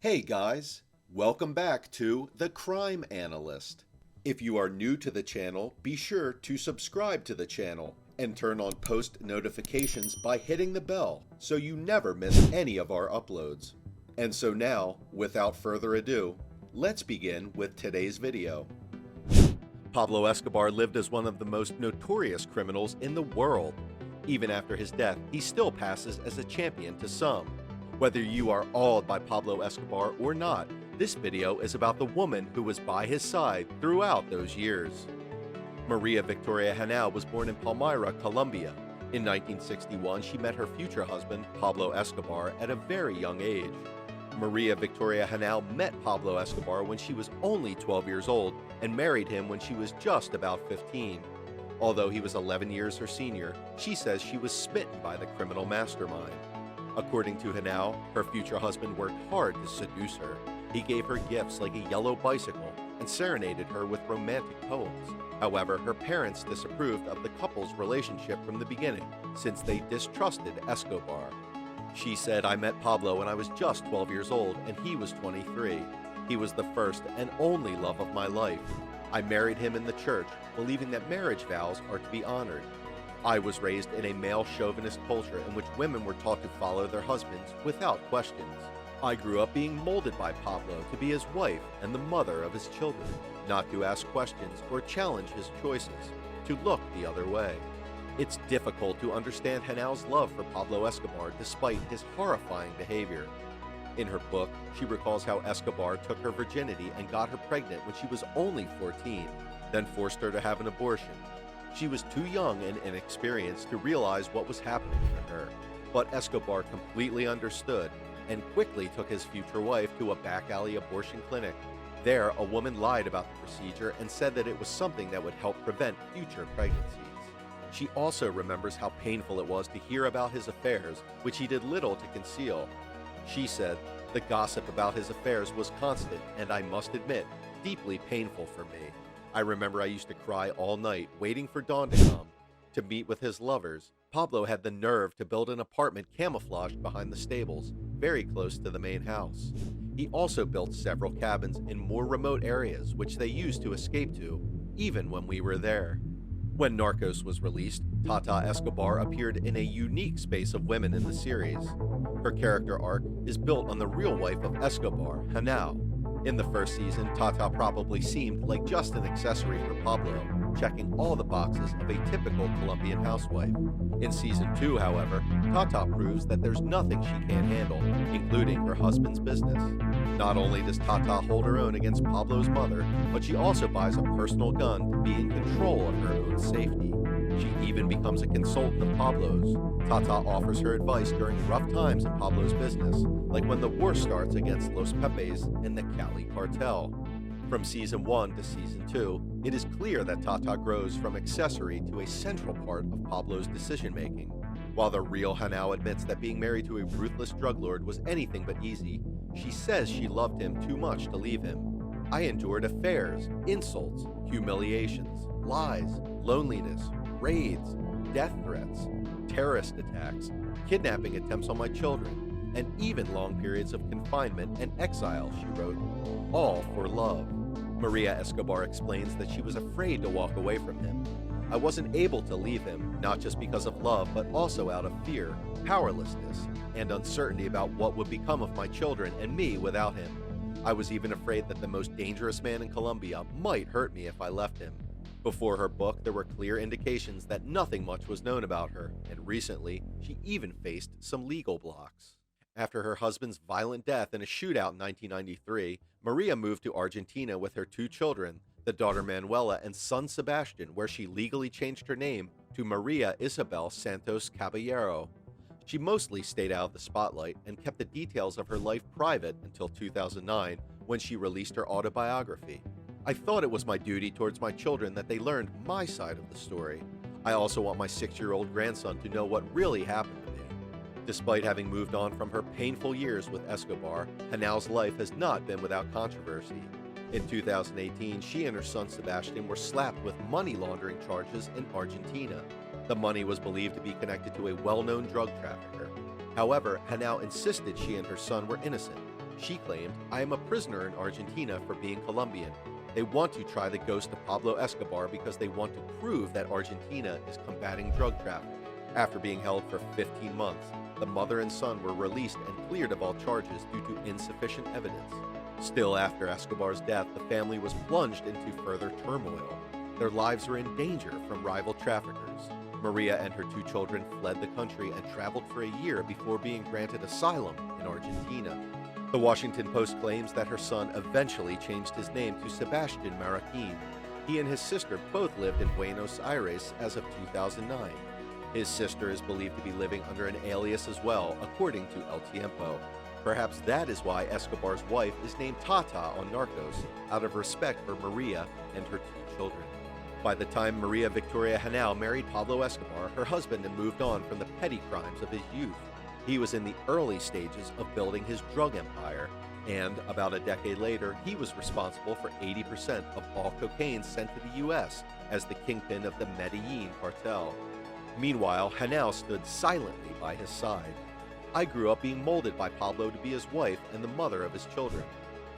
Hey guys, welcome back to the Crime Analyst. If you are new to the channel, be sure to subscribe to the channel and turn on post notifications by hitting the bell so you never miss any of our uploads. And so now, without further ado, let's begin with today's video. Pablo Escobar lived as one of the most notorious criminals in the world. Even after his death, he still passes as a champion to some. Whether you are awed by Pablo Escobar or not, this video is about the woman who was by his side throughout those years. Maria Victoria Henao was born in Palmyra, Colombia. In 1961, she met her future husband, Pablo Escobar, at a very young age. Maria Victoria Henao met Pablo Escobar when she was only 12 years old and married him when she was just about 15. Although he was 11 years her senior, she says she was smitten by the criminal mastermind. According to Henao, her future husband worked hard to seduce her. He gave her gifts like a yellow bicycle and serenaded her with romantic poems. However, her parents disapproved of the couple's relationship from the beginning, since they distrusted Escobar. She said, "I met Pablo when I was just 12 years old and he was 23. He was the first and only love of my life. I married him in the church, believing that marriage vows are to be honored. I was raised in a male chauvinist culture in which women were taught to follow their husbands without questions. I grew up being molded by Pablo to be his wife and the mother of his children, not to ask questions or challenge his choices, to look the other way." It's difficult to understand Henao's love for Pablo Escobar despite his horrifying behavior. In her book, she recalls how Escobar took her virginity and got her pregnant when she was only 14, then forced her to have an abortion. She was too young and inexperienced to realize what was happening to her, but Escobar completely understood and quickly took his future wife to a back alley abortion clinic. There, a woman lied about the procedure and said that it was something that would help prevent future pregnancies. She also remembers how painful it was to hear about his affairs, which he did little to conceal. She said, "The gossip about his affairs was constant and, I must admit, deeply painful for me. I remember I used to cry all night, waiting for dawn to come." To meet with his lovers, Pablo had the nerve to build an apartment camouflaged behind the stables, very close to the main house. He also built several cabins in more remote areas, which they used to escape to, even when we were there. When Narcos was released, Tata Escobar appeared in a unique space of women in the series. Her character arc is built on the real wife of Escobar, Henao. In the first season, Tata probably seemed like just an accessory for Pablo, checking all the boxes of a typical Colombian housewife. In Season 2, however, Tata proves that there's nothing she can't handle, including her husband's business. Not only does Tata hold her own against Pablo's mother, but she also buys a personal gun to be in control of her own safety. She even becomes a consultant of Pablo's. Tata offers her advice during rough times in Pablo's business, like when the war starts against Los Pepes and the Cali cartel. From Season 1 to Season 2, it is clear that Tata grows from accessory to a central part of Pablo's decision-making. While the real Henao admits that being married to a ruthless drug lord was anything but easy, she says she loved him too much to leave him. "I endured affairs, insults, humiliations, lies, loneliness, raids, death threats, terrorist attacks, kidnapping attempts on my children, and even long periods of confinement and exile," she wrote, "all for love." Maria Escobar explains that she was afraid to walk away from him. "I wasn't able to leave him, not just because of love, but also out of fear, powerlessness, and uncertainty about what would become of my children and me without him. I was even afraid that the most dangerous man in Colombia might hurt me if I left him." Before her book, there were clear indications that nothing much was known about her, and recently, she even faced some legal blocks. After her husband's violent death in a shootout in 1993, Maria moved to Argentina with her 2 children, the daughter Manuela and son Sebastian, where she legally changed her name to Maria Isabel Santos Caballero. She mostly stayed out of the spotlight and kept the details of her life private until 2009, when she released her autobiography. "I thought it was my duty towards my children that they learned my side of the story. I also want my 6-year-old grandson to know what really happened to me." Despite having moved on from her painful years with Escobar, Henao's life has not been without controversy. In 2018, she and her son Sebastian were slapped with money laundering charges in Argentina. The money was believed to be connected to a well-known drug trafficker. However, Henao insisted she and her son were innocent. She claimed, "I am a prisoner in Argentina for being Colombian. They want to try the ghost of Pablo Escobar because they want to prove that Argentina is combating drug trafficking." After being held for 15 months, the mother and son were released and cleared of all charges due to insufficient evidence. Still, after Escobar's death, the family was plunged into further turmoil. Their lives were in danger from rival traffickers. Maria and her 2 children fled the country and traveled for a year before being granted asylum in Argentina. The Washington Post claims that her son eventually changed his name to Sebastian Marroquin. He and his sister both lived in Buenos Aires as of 2009. His sister is believed to be living under an alias as well, according to El Tiempo. Perhaps that is why Escobar's wife is named Tata on Narcos, out of respect for Maria and her 2 children. By the time Maria Victoria Henao married Pablo Escobar, her husband had moved on from the petty crimes of his youth. He was in the early stages of building his drug empire, and about a decade later, he was responsible for 80% of all cocaine sent to the U.S. as the kingpin of the Medellin cartel. Meanwhile, Henao stood silently by his side. "I grew up being molded by Pablo to be his wife and the mother of his children."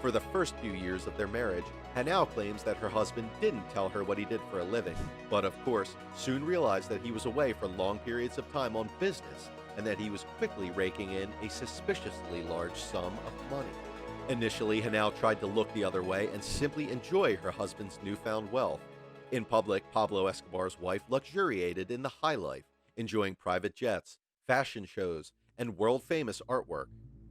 For the first few years of their marriage, Henao claims that her husband didn't tell her what he did for a living, but of course, soon realized that he was away for long periods of time on business and that he was quickly raking in a suspiciously large sum of money. Initially, Henao tried to look the other way and simply enjoy her husband's newfound wealth. In public, Pablo Escobar's wife luxuriated in the high life, enjoying private jets, fashion shows, and world-famous artwork.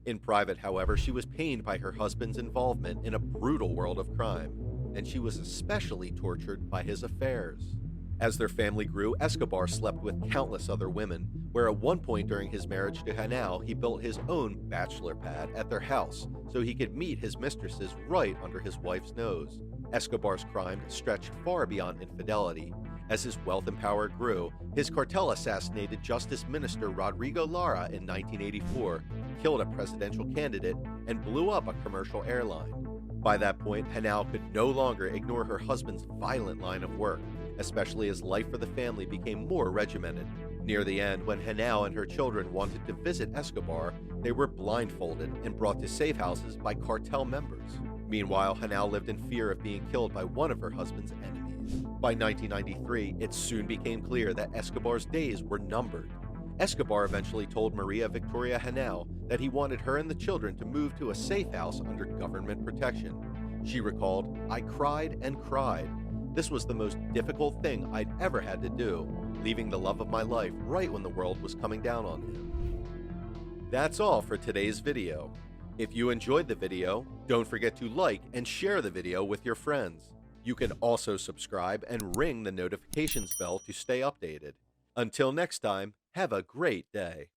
In private, however, she was pained by her husband's involvement in a brutal world of crime, and she was especially tortured by his affairs. As their family grew, Escobar slept with countless other women, where at one point during his marriage to Henao, he built his own bachelor pad at their house so he could meet his mistresses right under his wife's nose. Escobar's crime stretched far beyond infidelity. As his wealth and power grew, his cartel assassinated Justice Minister Rodrigo Lara in 1984, killed a presidential candidate, and blew up a commercial airline. By that point, Henao could no longer ignore her husband's violent line of work, especially as life for the family became more regimented. Near the end, when Henao and her children wanted to visit Escobar, they were blindfolded and brought to safe houses by cartel members. Meanwhile, Henao lived in fear of being killed by one of her husband's enemies. By 1993, it soon became clear that Escobar's days were numbered. Escobar eventually told Maria Victoria Henao that he wanted her and the children to move to a safe house under government protection. She recalled, "I cried and cried. This was the most difficult thing I'd ever had to do, leaving the love of my life right when the world was coming down on him." That's all for today's video. If you enjoyed the video, don't forget to like and share the video with your friends. You can also subscribe and ring the notifications bell to stay updated. Until next time, have a great day.